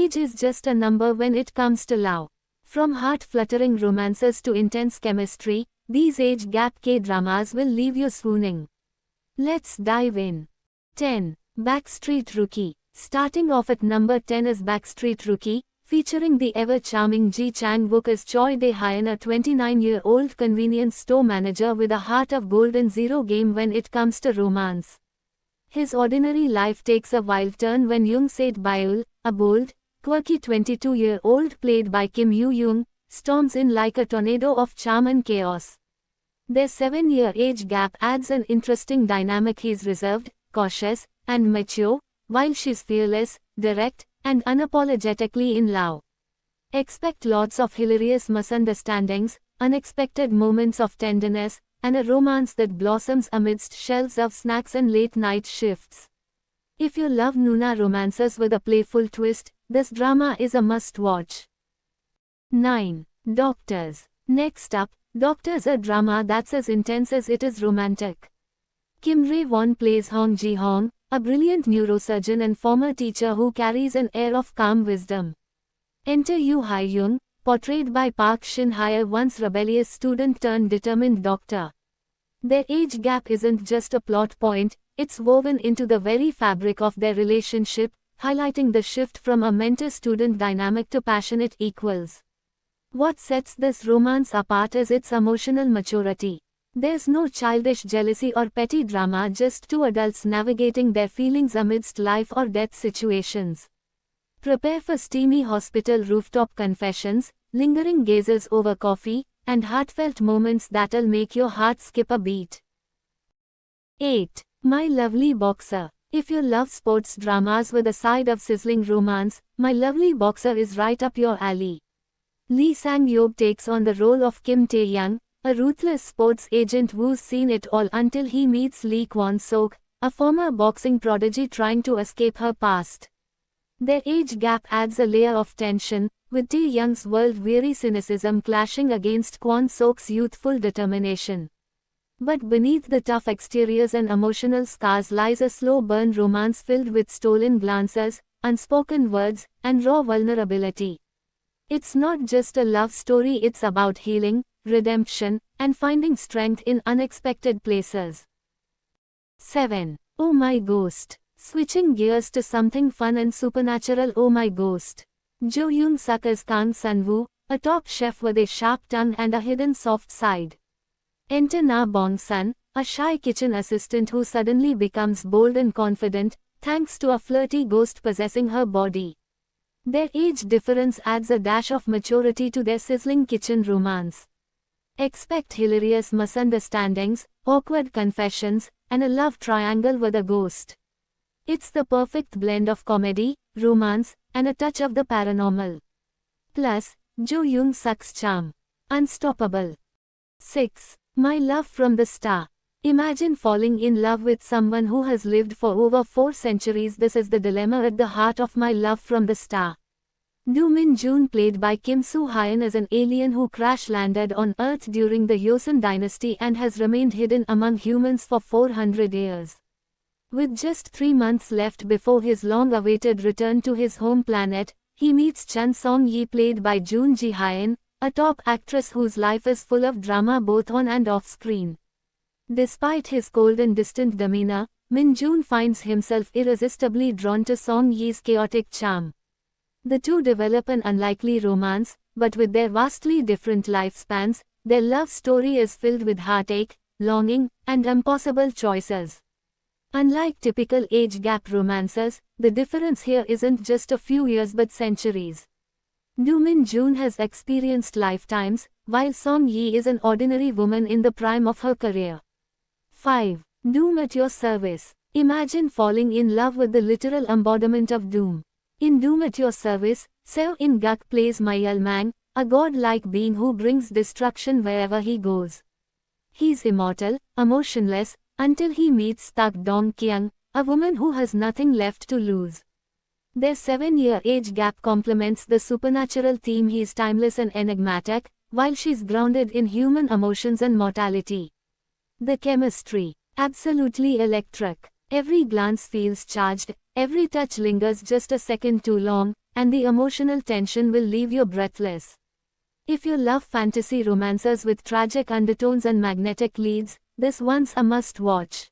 Age is just a number when it comes to love. From heart-fluttering romances to intense chemistry, these age gap K-dramas will leave you swooning. Let's dive in. 10. Backstreet Rookie. Starting off at number 10 is Backstreet Rookie, featuring the ever-charming Ji Chang-wook as Choi Dae-hyun, a 29-year-old convenience store manager with a heart of gold and zero game when it comes to romance. His ordinary life takes a wild turn when Young Se-byul, a bold, quirky 22-year-old played by Kim Yoo-young, storms in like a tornado of charm and chaos. Their 7-year age gap adds an interesting dynamic. He's reserved, cautious, and mature, while she's fearless, direct, and unapologetically in love. Expect lots of hilarious misunderstandings, unexpected moments of tenderness, and a romance that blossoms amidst shelves of snacks and late-night shifts. If you love Nuna romances with a playful twist, this drama is a must-watch. 9. Doctors. Next up, Doctors, a drama that's as intense as it is romantic. Kim Rae-won plays Hong Ji-hong, a brilliant neurosurgeon and former teacher who carries an air of calm wisdom. Enter Yoo Hae-young, portrayed by Park Shin-hye, a once rebellious student turned determined doctor. Their age gap isn't just a plot point, it's woven into the very fabric of their relationship, highlighting the shift from a mentor-student dynamic to passionate equals. What sets this romance apart is its emotional maturity. There's no childish jealousy or petty drama, just two adults navigating their feelings amidst life or death situations. Prepare for steamy hospital rooftop confessions, lingering gazes over coffee, and heartfelt moments that'll make your heart skip a beat. 8. My Lovely Boxer. If you love sports dramas with a side of sizzling romance, My Lovely Boxer is right up your alley. Lee Sang-yeob takes on the role of Kim Tae-young, a ruthless sports agent who's seen it all until he meets Lee Kwon-sok, a former boxing prodigy trying to escape her past. Their age gap adds a layer of tension, with Tae-young's world-weary cynicism clashing against Kwon-sok's youthful determination. But beneath the tough exteriors and emotional scars lies a slow-burn romance filled with stolen glances, unspoken words, and raw vulnerability. It's not just a love story, it's about healing, redemption, and finding strength in unexpected places. 7. Oh My Ghost. Switching gears to something fun and supernatural. Oh My Ghost. Jo Young-suk as Kang Sun-woo, a top chef with a sharp tongue and a hidden soft side. Enter Na Bong-sun, a shy kitchen assistant who suddenly becomes bold and confident, thanks to a flirty ghost possessing her body. Their age difference adds a dash of maturity to their sizzling kitchen romance. Expect hilarious misunderstandings, awkward confessions, and a love triangle with a ghost. It's the perfect blend of comedy, romance, and a touch of the paranormal. Plus, Jo Young-suk's charm. Unstoppable. 6. My Love from the Star. Imagine falling in love with someone who has lived for over 4 centuries. This is the dilemma at the heart of My Love from the Star. Do Min-joon, played by Kim Soo-hyun, is an alien who crash-landed on Earth during the Joseon dynasty and has remained hidden among humans for 400 years. With just 3 months left before his long-awaited return to his home planet, he meets Chun Song-yi, played by Jun Ji-hyun, a top actress whose life is full of drama both on and off screen. Despite his cold and distant demeanor, Min-joon finds himself irresistibly drawn to Song-yi's chaotic charm. The two develop an unlikely romance, but with their vastly different lifespans, their love story is filled with heartache, longing, and impossible choices. Unlike typical age gap romances, the difference here isn't just a few years but centuries. Do Min-joon has experienced lifetimes, while Song-yi is an ordinary woman in the prime of her career. 5. Doom at Your Service. Imagine falling in love with the literal embodiment of doom. In Doom at Your Service, Seo In-guk plays Myul Mang, a god-like being who brings destruction wherever he goes. He's immortal, emotionless, until he meets Tak Dong-kyung, a woman who has nothing left to lose. Their 7-year age gap complements the supernatural theme. He's timeless and enigmatic, while she's grounded in human emotions and mortality. The chemistry. Absolutely electric. Every glance feels charged, every touch lingers just a second too long, and the emotional tension will leave you breathless. If you love fantasy romances with tragic undertones and magnetic leads, this one's a must-watch.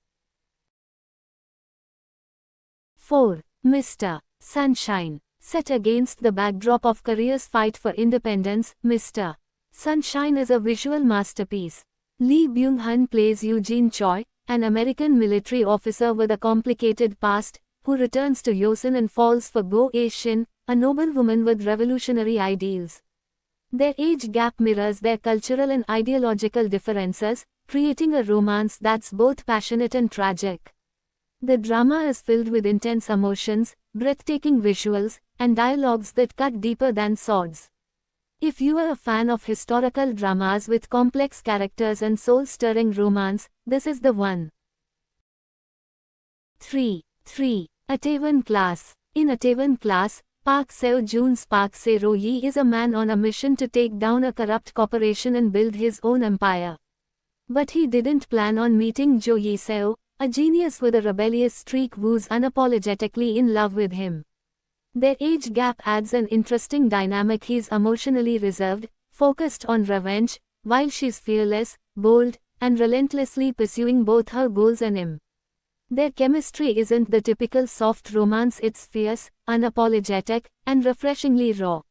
4. Mr. Sunshine. Set against the backdrop of Korea's fight for independence, Mr. Sunshine is a visual masterpiece. Lee Byung-hun plays Eugene Choi, an American military officer with a complicated past, who returns to Yosan and falls for Go Ae-shin, a noblewoman with revolutionary ideals. Their age gap mirrors their cultural and ideological differences, creating a romance that's both passionate and tragic. The drama is filled with intense emotions, breathtaking visuals, and dialogues that cut deeper than swords. If you are a fan of historical dramas with complex characters and soul-stirring romance, this is the one. 3. Itaewon Class. In Itaewon Class, Park Seo-joon's Park Se-ro-yi is a man on a mission to take down a corrupt corporation and build his own empire. But he didn't plan on meeting Jo Yi-seo, a genius with a rebellious streak who's unapologetically in love with him. Their age gap adds an interesting dynamic. He's emotionally reserved, focused on revenge, while she's fearless, bold, and relentlessly pursuing both her goals and him. Their chemistry isn't the typical soft romance, it's fierce, unapologetic, and refreshingly raw.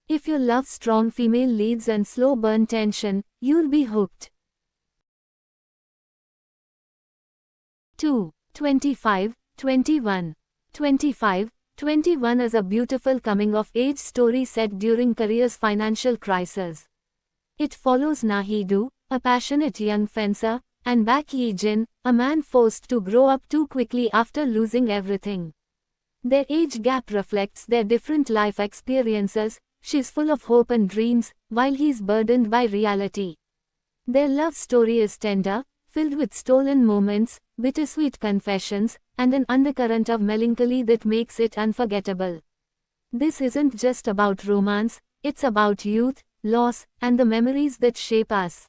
If you love strong female leads and slow burn tension, you'll be hooked. 2. 25/21. 25/21 is a beautiful coming-of-age story set during Korea's financial crisis. It follows Na-hee-do, a passionate young fencer, and Bak Yi-jin, a man forced to grow up too quickly after losing everything. Their age gap reflects their different life experiences. She's full of hope and dreams, while he's burdened by reality. Their love story is tender, filled with stolen moments, bittersweet confessions, and an undercurrent of melancholy that makes it unforgettable. This isn't just about romance, it's about youth, loss, and the memories that shape us.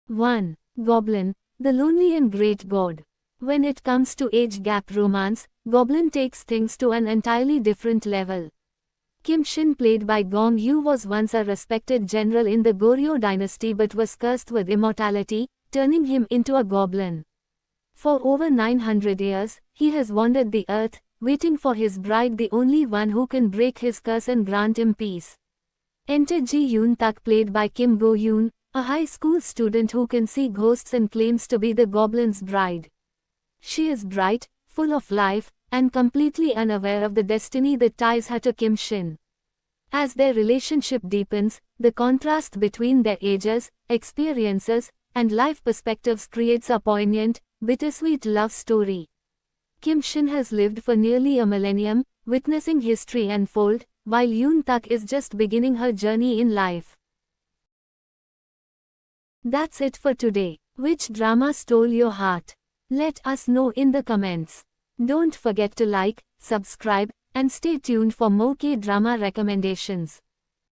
1. Goblin, the Lonely and Great God. When it comes to age gap romance, Goblin takes things to an entirely different level. Kim Shin, played by Gong Yoo, was once a respected general in the Goryeo dynasty but was cursed with immortality, turning him into a goblin. For over 900 years, he has wandered the earth, waiting for his bride, the only one who can break his curse and grant him peace. Enter Ji Yoon-tak, played by Kim Go-yoon, a high school student who can see ghosts and claims to be the goblin's bride. She is bright, full of life, and completely unaware of the destiny that ties her to Kim Shin. As their relationship deepens, the contrast between their ages, experiences, and life perspectives creates a poignant, bittersweet love story. Kim Shin has lived for nearly a millennium, witnessing history unfold, while Yoon-tak is just beginning her journey in life. That's it for today. Which drama stole your heart? Let us know in the comments. Don't forget to like, subscribe, and stay tuned for more K-drama recommendations.